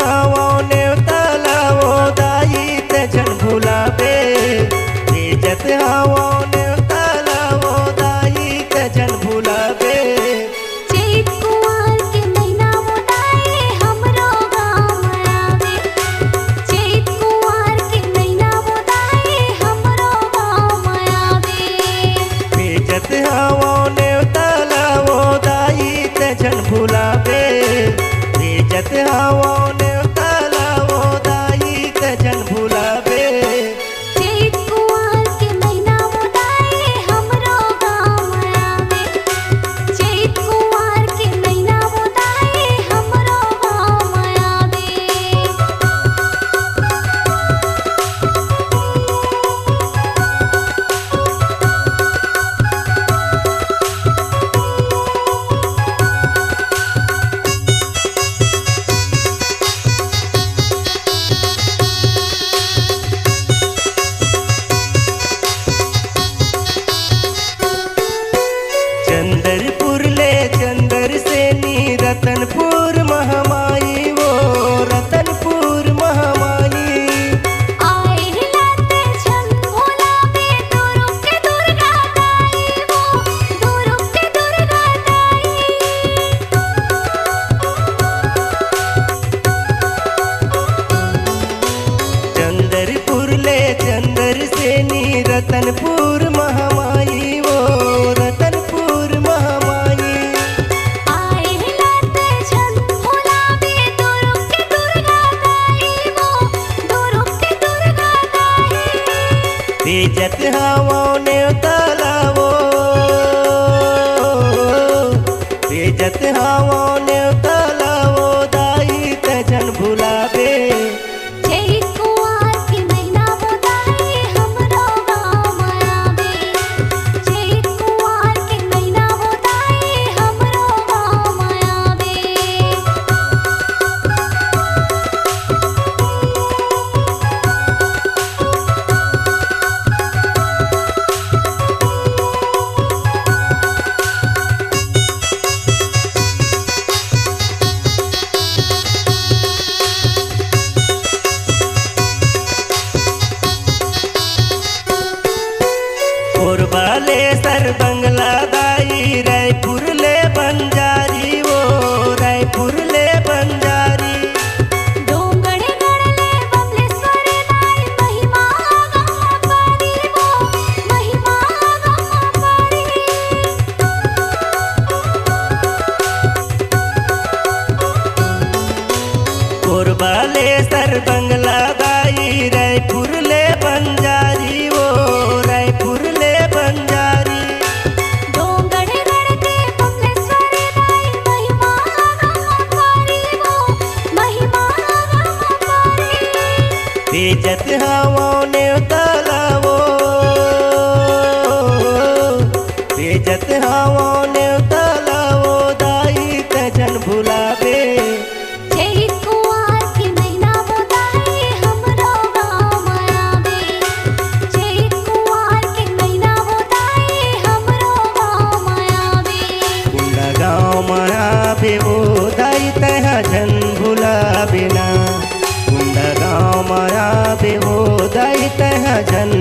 हवो नेवतालावो दाई ते जन भुलावे। भेजत हवो नेवतालावो दाई ते जन भुलावे। चैत कुंवार के महीना वो दाई हमरो गाँव आवे। चैत कुंवार के महीना वो दाई हमरो गाँव आवे। भेजत हवो नेवतालावो दाई ते जन भुलावे। भेजत हवो नेवतालावो दाई ते जन भुलावे। चैत कुंवार के महीना वो दाई हमरो गाँव आवे। चैत कुंवार के महीना वो दाई हमरो गाँव आवे। चंदरपुर ले चंदर सेनी रतनपुर महामाई वो रतनपुर महामाई। आए लाते छन भोला बे दुरुक के दुर्गा दाई वो दुरुक के दुर्गा दाई। चंदरपुर ले चंदर सेनी रतनपुर महामाई वो रतनपुर महामाई। आए लाते छन भोला बे दुरुक के दुर्गा दाई वो दुरुक के दुर्गा दाई। भेजत हवो नेवतालावो। भेजत हवो नेवतालावो दाई ते जन भुलावे। चैत कुंवार के महीना वो दाई हमरो गाँव आवे। चैत कुंवार के महीना वो दाई हमरो गाँव आवे। कोरबा ले सर बंगला दाई रायपुर ले बंजारी वो रायपुर ले बंजारी। डोंगरे गड़ले बबलेश्वर दाई महिमा गम पारी वो महिमा गम पारी। कोरबा ले सर बंगला दाई रायपुर ले बंजारी वो रायपुर ले बंजारी। डोंगरे गड़के बबलेश्वर दाई महिमा गम पारी वो महिमा गम पारी। भेजत हवो नेवतालावो। भेजत हवो नेवतालावो दाई ते जन भुलावे। चैत कुंवार के महीना वो दाई हमरो गाँव आवे। चैत कुंवार के महीना वो दाई हमरो गाँव आवे। कुंडा गाँव मायावे वो दाई तह जन भुलावे ना। कुंडा गाँव मायावे वो दाई तह जन